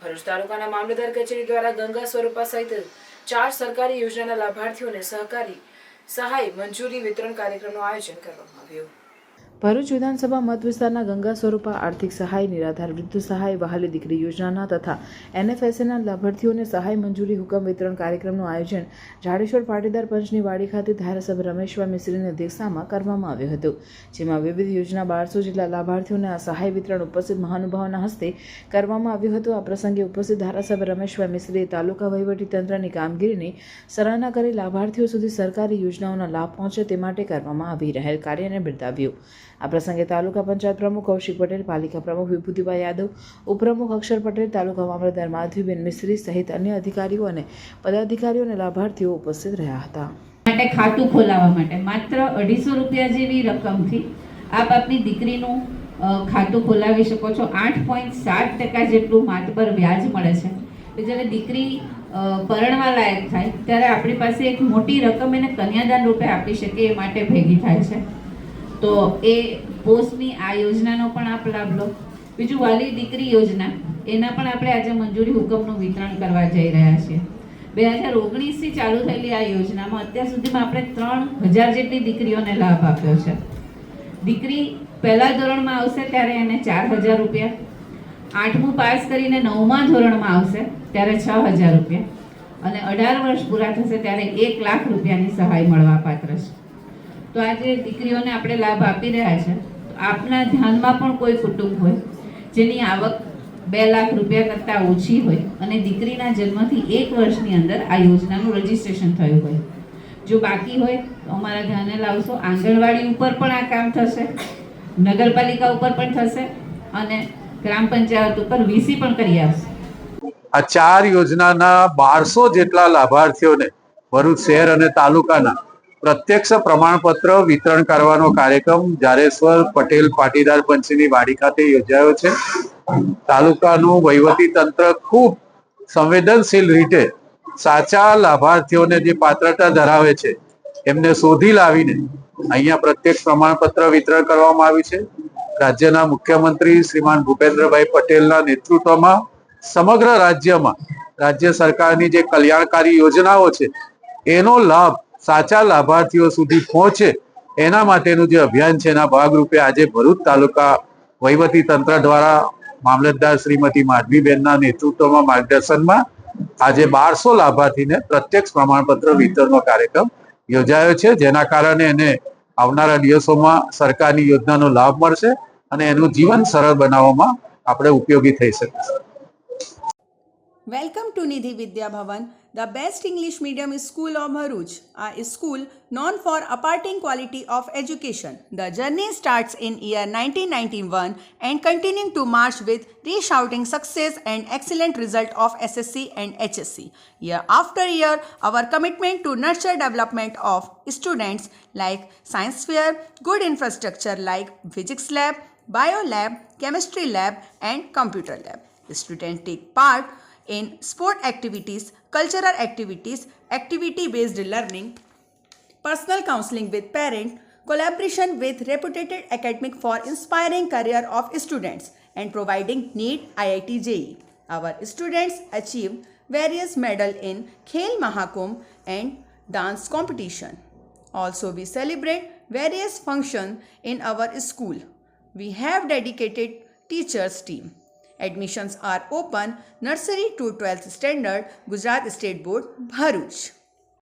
ભરૂચ તાલુકાના મામલતદાર કચેરી દ્વારા ગંગા સ્વરૂપા સહિત 4 સરકારી યોજનાના લાભાર્થીઓને સહકારી સહાય મંજૂરી વિતરણ કાર્યક્રમનું આયોજન કરવામાં આવ્યું. ભરૂચ વિધાનસભા મત વિસ્તારના ગંગા સ્વરૂપા આર્થિક સહાય, નિરાધાર વૃદ્ધ સહાય, વહાલી દીકરી યોજનાના તથા NFSAના લાભાર્થીઓને સહાય મંજૂરી હુકમ વિતરણ કાર્યક્રમનું આયોજન જાડેશ્વર પાટીદાર પંચની વાડી ખાતે ધારાસભ્ય રમેશભાઈ મિસ્ત્રીની અધ્યક્ષતામાં કરવામાં આવ્યું હતું, જેમાં વિવિધ યોજના 1200 જેટલા લાભાર્થીઓને આ સહાય વિતરણ ઉપસ્થિત મહાનુભાવોના હસ્તે કરવામાં આવ્યું હતું. આ પ્રસંગે ઉપસ્થિત ધારાસભ્ય રમેશભાઈ મિસ્ત્રીએ તાલુકા વહીવટીતંત્રની કામગીરીની સરાહના કરી લાભાર્થીઓ સુધી સરકારી યોજનાઓના લાભ પહોંચે તે માટે કરવામાં આવી રહેલ કાર્યને બિરદાવ્યું. આ પ્રસંગે તાલુકા પંચાયત પ્રમુખ કૌશિક પટેલ, પાલિકા પ્રમુખ વિભૂતિભાઈ યાદવ, ઉપપ્રમુખ અક્ષર પટેલ, તાલુકા મામલતદાર માધવીબેન મિસ્ત્રી સહિત અન્ય અધિકારીઓ અને પદાધિકારીઓ અને લાભાર્થીઓ ઉપસ્થિત રહ્યા હતા. માટે ખાતું ખોલાવવા માટે માત્ર 250 રૂપિયા જેવી રકમથી આપ આપની દીકરીનું ખાતું ખોલાવી શકો છો. 8.7% જેટલું માતબર વ્યાજ મળે છે. જ્યારે દીકરી પરણવા લાયક થાય ત્યારે આપણી પાસે એક મોટી રકમ એને કન્યાદાન રૂપે આપી શકે એ માટે ભેગી થાય છે. તો એ પોસ્ટની આ યોજનાનો પણ આપ લાભ લો. બીજું વાલી દીકરી યોજના, એના પણ આપણે આજે મંજૂરી હુકમનું વિતરણ કરવા જઈ રહ્યા છીએ. 2019થી ચાલુ થયેલી આ યોજનામાં અત્યાર સુધીમાં આપણે 3000 જેટલી દીકરીઓને લાભ આપ્યો છે. દીકરી પહેલા ધોરણમાં આવશે ત્યારે એને 4000 રૂપિયા, 8મું પાસ કરીને 9મા ધોરણમાં આવશે ત્યારે 6000 રૂપિયા અને 18 વર્ષ પૂરા થશે ત્યારે 1 લાખ રૂપિયાની સહાય મળવા પાત્ર છે. તો આજે દીકરીઓને આપણે લાભ આપી રહ્યા છે. તો આપના ધ્યાનમાં પણ કોઈ કુટુંબ હોય જેની આવક 2 લાખ રૂપિયા કરતાં ઓછી હોય અને દીકરીના જન્મથી 1 વર્ષની અંદર આ યોજનાનું રજીસ્ટ્રેશન થયું હોય, જો બાકી હોય તો અમારા ધ્યાને લાવશો. આંગણવાડી ઉપર પણ આ કામ થશે, નગરપાલિકા ઉપર પણ થશે અને ગ્રામ પંચાયત ઉપર VC પણ કરી આવશે. આ 4 યોજનાના 1200 જેટલા લાભાર્થીઓને ભરૂચ શહેર અને તાલુકાના પ્રત્યક્ષ પ્રમાણપત્ર વિતરણ કરવાનો કાર્યક્રમ જાડેશ્વર પટેલ પાટીદાર પંચની વાડી ખાતે યોજાયો છે. તાલુકાનું વહીવટી તંત્ર ખૂબ સંવેદનશીલ રીતે સાચા લાભાર્થીઓને જે પાત્રતા ધરાવે છે એમને શોધી લાવીને અહીંયા પ્રત્યક્ષ પ્રમાણપત્ર વિતરણ કરવામાં આવ્યું છે. રાજ્યના મુખ્યમંત્રી શ્રીમાન ભૂપેન્દ્રભાઈ પટેલના નેતૃત્વમાં સમગ્ર રાજ્યમાં રાજ્ય સરકારની જે કલ્યાણકારી યોજનાઓ છે એનો લાભ સાચા લાભાર્થીઓ સુધી પહોંચે એના માટેનું જે અભિયાન છે એના ભાગરૂપે આજે ભરૂચ તાલુકા વહીવટી તંત્ર દ્વારા મામલતદાર શ્રીમતી માધવીબેનના નેતૃત્વમાં માર્ગદર્શનમાં આજે 1200 લાભાર્થીને પ્રત્યક્ષ પ્રમાણપત્ર વિતરણનો કાર્યક્રમ યોજાયો છે, જેના કારણે એને આવનારા દિવસોમાં સરકારની યોજનાનો લાભ મળશે અને એનું જીવન સરળ બનાવવામાં આપણે ઉપયોગી થઈ શકીશું. Welcome to Nidhi Vidya Bhavan, the best English medium school of Bharuch, a school known for imparting quality of education. The journey starts in year 1991 and continuing to march with resounding success and excellent result of SSC and HSC. Year after year, our commitment to nurture development of students like science fair, good infrastructure like physics lab, bio lab, chemistry lab and computer lab. Students take part in sport activities, cultural activities, activity-based learning, personal counseling with parents, collaboration with reputed academic for inspiring career of students and providing NEET IIT JEE. Our students achieved various medals in Khel Mahakumbh and dance competition. Also, we celebrate various functions in our school. We have dedicated teachers team. Admissions are open nursery to 12th standard, Gujarat State Board, Bharuch.